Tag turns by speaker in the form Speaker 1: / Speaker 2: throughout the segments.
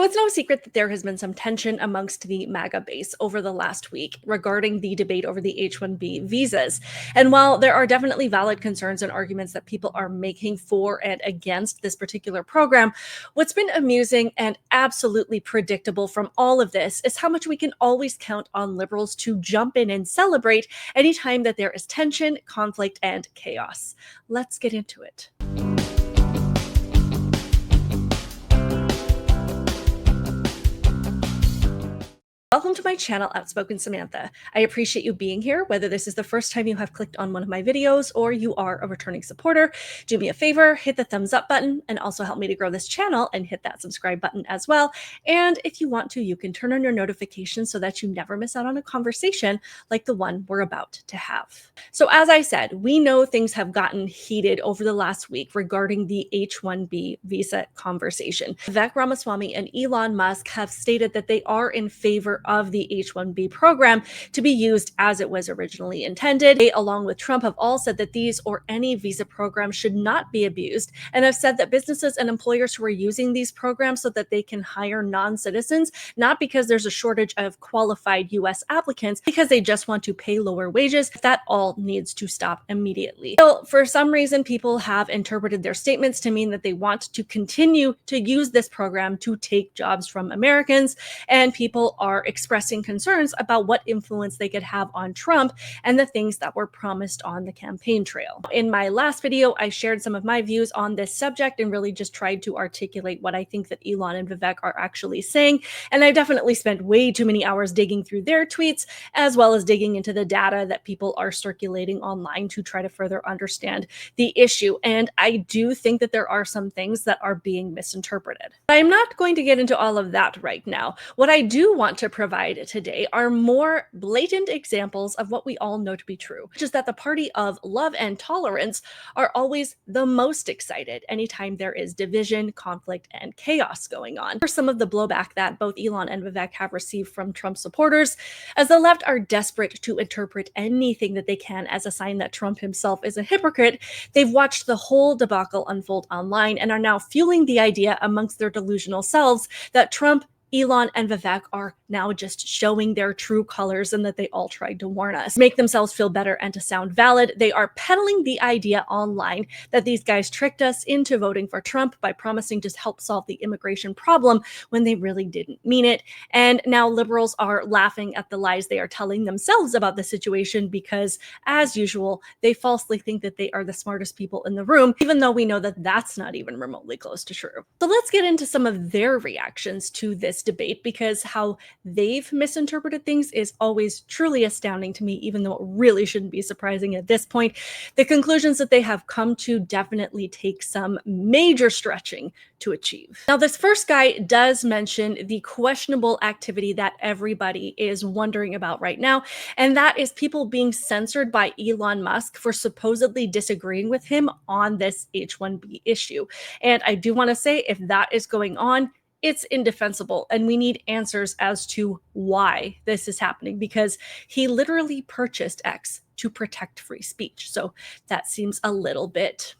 Speaker 1: It's no secret that there has been some tension amongst the MAGA base over the last week regarding the debate over the H-1B visas. And while there are definitely valid concerns and arguments that people are making for and against this particular program, what's been amusing and absolutely predictable from all of this is how much we can always count on liberals to jump in and celebrate anytime that there is tension, conflict, and chaos. Let's get into it. Welcome to my channel, Outspoken Samantha. I appreciate you being here, whether this is the first time you have clicked on one of my videos or you are a returning supporter. Do me a favor, hit the thumbs up button and also help me to grow this channel and hit that subscribe button as well. And if you want to, you can turn on your notifications so that you never miss out on a conversation like the one we're about to have. So as I said, we know things have gotten heated over the last week regarding the H-1B visa conversation. Vivek, Ramaswamy, and Elon Musk have stated that they are in favor of the H-1B program to be used as it was originally intended. They, along with Trump, have all said that these or any visa program should not be abused, and have said that businesses and employers who are using these programs so that they can hire non-citizens, not because there's a shortage of qualified US applicants, because they just want to pay lower wages, that all needs to stop immediately. So for some reason, people have interpreted their statements to mean that they want to continue to use this program to take jobs from Americans, and people are expressing concerns about what influence they could have on Trump and the things that were promised on the campaign trail. In my last video, I shared some of my views on this subject and really just tried to articulate what I think that Elon and Vivek are actually saying. And I definitely spent way too many hours digging through their tweets, as well as digging into the data that people are circulating online to try to further understand the issue. And I do think that there are some things that are being misinterpreted. I'm not going to get into all of that right now. What I do want to provide today are more blatant examples of what we all know to be true, which is that the party of love and tolerance are always the most excited anytime there is division, conflict, and chaos going on. For some of the blowback that both Elon and Vivek have received from Trump supporters, as the left are desperate to interpret anything that they can as a sign that Trump himself is a hypocrite, they've watched the whole debacle unfold online and are now fueling the idea amongst their delusional selves that Trump, Elon, and Vivek are now just showing their true colors and that they all tried to warn us, make themselves feel better and to sound valid. They are peddling the idea online that these guys tricked us into voting for Trump by promising to help solve the immigration problem when they really didn't mean it. And now liberals are laughing at the lies they are telling themselves about the situation because, as usual, they falsely think that they are the smartest people in the room, even though we know that that's not even remotely close to true. So let's get into some of their reactions to this debate, because how they've misinterpreted things is always truly astounding to me, even though it really shouldn't be surprising at this point. The conclusions that they have come to definitely take some major stretching to achieve. Now, this first guy does mention the questionable activity that everybody is wondering about right now, and that is people being censored by Elon Musk for supposedly disagreeing with him on this H-1B issue. And I do want to say, if that is going on, it's indefensible, and we need answers as to why this is happening, because he literally purchased X to protect free speech. So that seems a little bit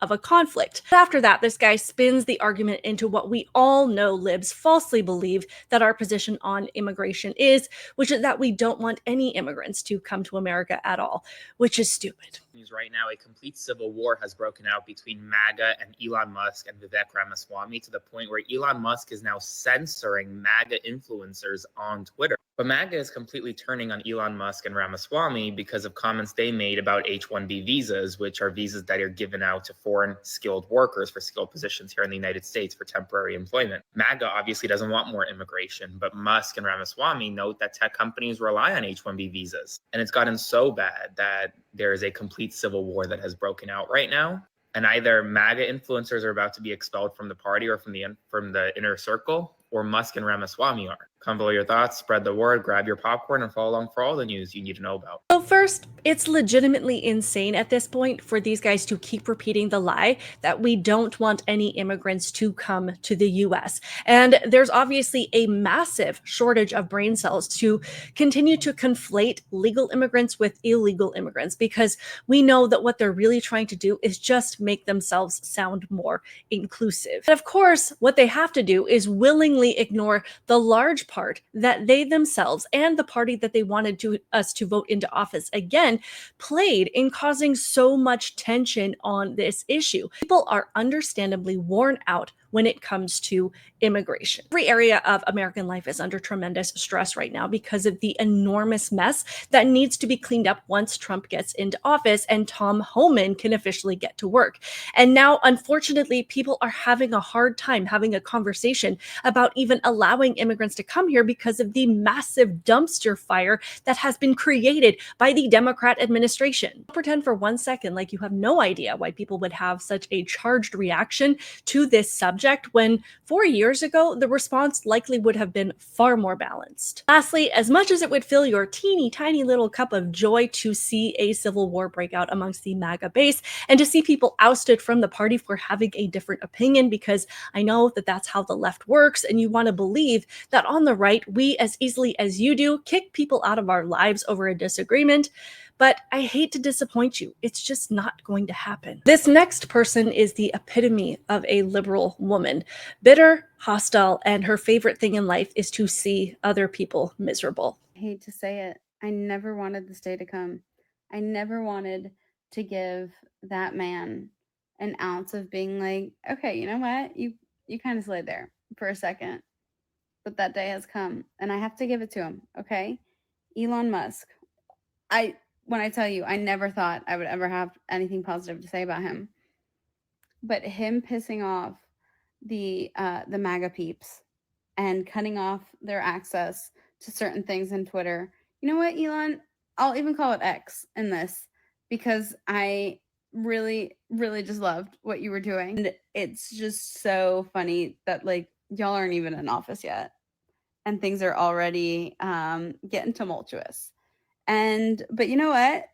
Speaker 1: of a conflict. After that, this guy spins the argument into what we all know libs falsely believe that our position on immigration is, which is that we don't want any immigrants to come to America at all, which is stupid.
Speaker 2: Right now, a complete civil war has broken out between MAGA and Elon Musk and Vivek Ramaswamy, to the point where Elon Musk is now censoring MAGA influencers on Twitter. But MAGA is completely turning on Elon Musk and Ramaswamy because of comments they made about H-1B visas, which are visas that are given out to foreign skilled workers for skilled positions here in the United States for temporary employment. MAGA obviously doesn't want more immigration, but Musk and Ramaswamy note that tech companies rely on H-1B visas. And it's gotten so bad that there is a complete civil war that has broken out right now. And either MAGA influencers are about to be expelled from the party or from the inner circle, or Musk and Ramaswamy are. Comment below your thoughts, spread the word, grab your popcorn, and follow along for all the news you need to know about.
Speaker 1: So first, it's legitimately insane at this point for these guys to keep repeating the lie that we don't want any immigrants to come to the US. And there's obviously a massive shortage of brain cells to continue to conflate legal immigrants with illegal immigrants, because we know that what they're really trying to do is just make themselves sound more inclusive. And of course, what they have to do is willingly ignore the large part that they themselves and the party that they wanted us to vote into office again played in causing so much tension on this issue. People are understandably worn out when it comes to immigration. Every area of American life is under tremendous stress right now because of the enormous mess that needs to be cleaned up once Trump gets into office and Tom Homan can officially get to work. And now, unfortunately, people are having a hard time having a conversation about even allowing immigrants to come here because of the massive dumpster fire that has been created by the Democrat administration. Pretend for 1 second like you have no idea why people would have such a charged reaction to this subject when 4 years ago, the response likely would have been far more balanced. Lastly, as much as it would fill your teeny tiny little cup of joy to see a civil war break out amongst the MAGA base and to see people ousted from the party for having a different opinion, because I know that that's how the left works, and you want to believe that on the right, we as easily as you do kick people out of our lives over a disagreement. But I hate to disappoint you. It's just not going to happen. This next person is the epitome of a liberal woman. Bitter, hostile, and her favorite thing in life is to see other people miserable.
Speaker 3: I hate to say it. I never wanted this day to come. I never wanted to give that man an ounce of being like, okay, you know what? You kind of slid there for a second. But that day has come and I have to give it to him, okay? Elon Musk. When I tell you, I never thought I would ever have anything positive to say about him. But him pissing off the MAGA peeps and cutting off their access to certain things in Twitter. You know what, Elon? I'll even call it X in this, because I really, really just loved what you were doing. And it's just so funny that like y'all aren't even in office yet and things are already getting tumultuous. But you know what,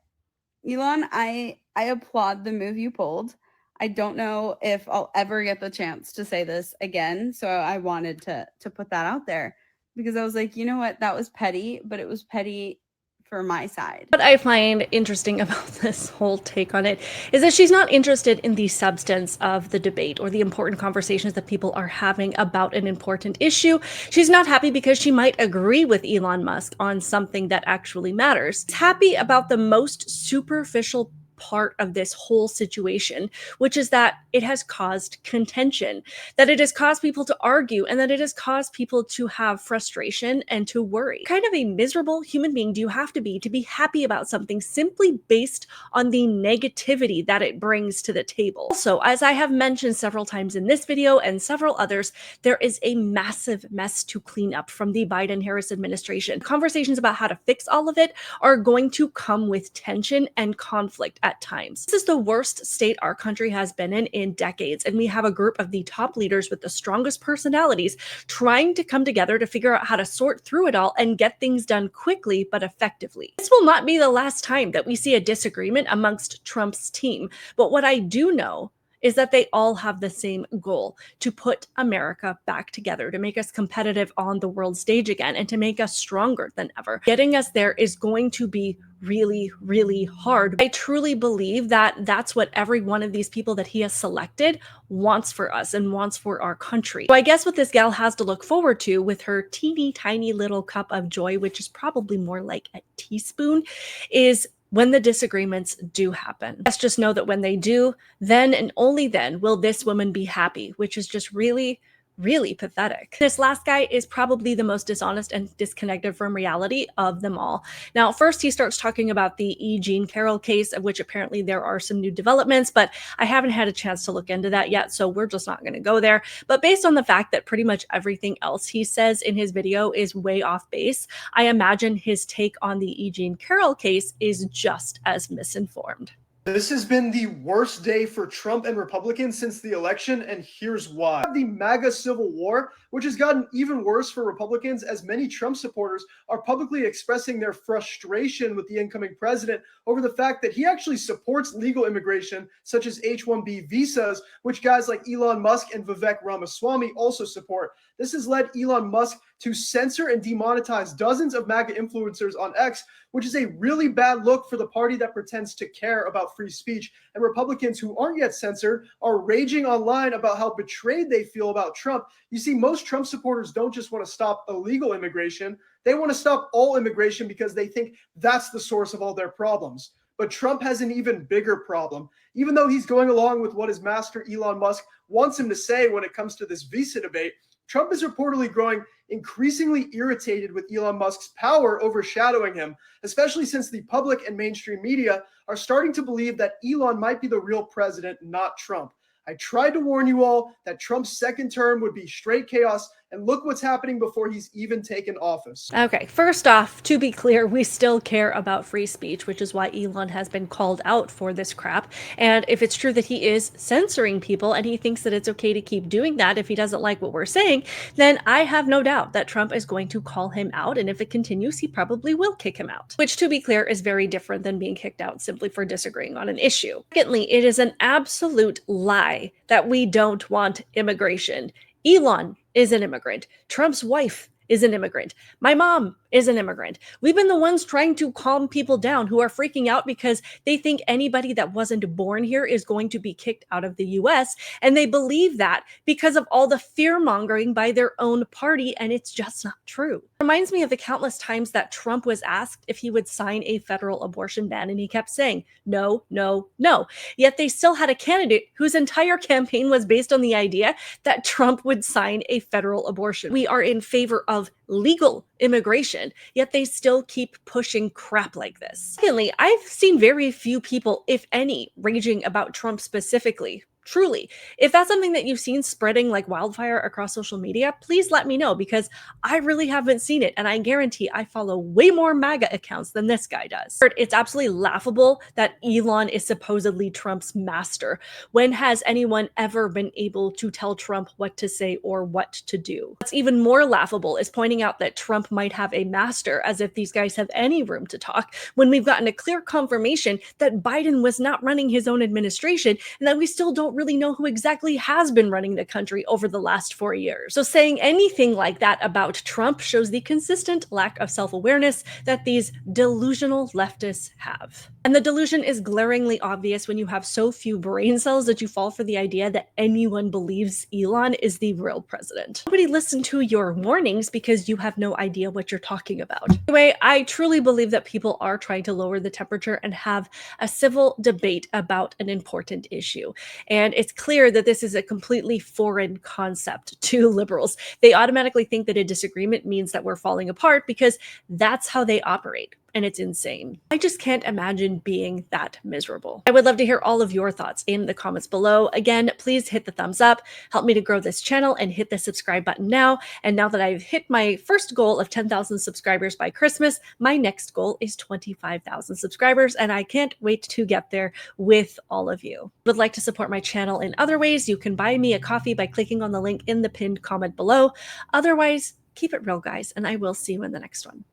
Speaker 3: Elon, I applaud the move you pulled. I don't know if I'll ever get the chance to say this again, so I wanted to put that out there, because I was like, you know what, that was petty, but it was petty for my side.
Speaker 1: What I find interesting about this whole take on it is that she's not interested in the substance of the debate or the important conversations that people are having about an important issue. She's not happy because she might agree with Elon Musk on something that actually matters. She's happy about the most superficial part of this whole situation, which is that it has caused contention, that it has caused people to argue, and that it has caused people to have frustration and to worry. What kind of a miserable human being do you have to be happy about something simply based on the negativity that it brings to the table? Also, as I have mentioned several times in this video and several others, there is a massive mess to clean up from the Biden-Harris administration. Conversations about how to fix all of it are going to come with tension and conflict at times. This is the worst state our country has been in decades, and we have a group of the top leaders with the strongest personalities trying to come together to figure out how to sort through it all and get things done quickly but effectively. This will not be the last time that we see a disagreement amongst Trump's team, but what I do know is that they all have the same goal: to put America back together, to make us competitive on the world stage again, and to make us stronger than ever. Getting us there is going to be really, really hard. I truly believe that that's what every one of these people that he has selected wants for us and wants for our country. So I guess what this gal has to look forward to with her teeny tiny little cup of joy, which is probably more like a teaspoon, is when the disagreements do happen. Let's just know that when they do, then and only then will this woman be happy, which is just really, really pathetic. This last guy is probably the most dishonest and disconnected from reality of them all. Now, first he starts talking about the E. Jean Carroll case, of which apparently there are some new developments, but I haven't had a chance to look into that yet, so we're just not going to go there. But based on the fact that pretty much everything else he says in his video is way off base, I imagine his take on the E. Jean Carroll case is just as misinformed.
Speaker 4: This has been the worst day for Trump and Republicans since the election, and here's why. The MAGA civil war, which has gotten even worse for Republicans as many Trump supporters are publicly expressing their frustration with the incoming president over the fact that he actually supports legal immigration, such as H1-B visas, which guys like Elon Musk and Vivek Ramaswamy also support. This has led Elon Musk to censor and demonetize dozens of MAGA influencers on X, which is a really bad look for the party that pretends to care about free speech. And Republicans who aren't yet censored are raging online about how betrayed they feel about Trump. You see, most Trump supporters don't just want to stop illegal immigration. They want to stop all immigration because they think that's the source of all their problems. But Trump has an even bigger problem. Even though he's going along with what his master Elon Musk wants him to say when it comes to this visa debate, Trump is reportedly growing increasingly irritated with Elon Musk's power overshadowing him, especially since the public and mainstream media are starting to believe that Elon might be the real president, not Trump. I tried to warn you all that Trump's second term would be straight chaos, and look what's happening before he's even taken office.
Speaker 1: Okay, first off, to be clear, we still care about free speech, which is why Elon has been called out for this crap. And if it's true that he is censoring people and he thinks that it's okay to keep doing that if he doesn't like what we're saying, then I have no doubt that Trump is going to call him out. And if it continues, he probably will kick him out, which, to be clear, is very different than being kicked out simply for disagreeing on an issue. Secondly, it is an absolute lie that we don't want immigration. Elon is an immigrant. Trump's wife is an immigrant. My mom is an immigrant. We've been the ones trying to calm people down who are freaking out because they think anybody that wasn't born here is going to be kicked out of the US. And they believe that because of all the fear mongering by their own party. And it's just not true. It reminds me of the countless times that Trump was asked if he would sign a federal abortion ban. And he kept saying, no, no, no. Yet they still had a candidate whose entire campaign was based on the idea that Trump would sign a federal abortion. We are in favor of legal immigration, yet they still keep pushing crap like this. Secondly, I've seen very few people, if any, raging about Trump specifically. Truly, if that's something that you've seen spreading like wildfire across social media, please let me know, because I really haven't seen it, and I guarantee I follow way more MAGA accounts than this guy does. Third, it's absolutely laughable that Elon is supposedly Trump's master. When has anyone ever been able to tell Trump what to say or what to do? What's even more laughable is pointing out that Trump might have a master, as if these guys have any room to talk, when we've gotten a clear confirmation that Biden was not running his own administration, and that we still don't really know who exactly has been running the country over the last 4 years. So saying anything like that about Trump shows the consistent lack of self-awareness that these delusional leftists have. And the delusion is glaringly obvious when you have so few brain cells that you fall for the idea that anyone believes Elon is the real president. Nobody listened to your warnings because you have no idea what you're talking about. Anyway, I truly believe that people are trying to lower the temperature and have a civil debate about an important issue. And it's clear that this is a completely foreign concept to liberals. They automatically think that a disagreement means that we're falling apart because that's how they operate. And it's insane. I just can't imagine being that miserable. I would love to hear all of your thoughts in the comments below. Again, please hit the thumbs up, help me to grow this channel, and hit the subscribe button now. And now that I've hit my first goal of 10,000 subscribers by Christmas, my next goal is 25,000 subscribers, and I can't wait to get there with all of you. If you would like to support my channel in other ways, you can buy me a coffee by clicking on the link in the pinned comment below. Otherwise, keep it real, guys, and I will see you in the next one.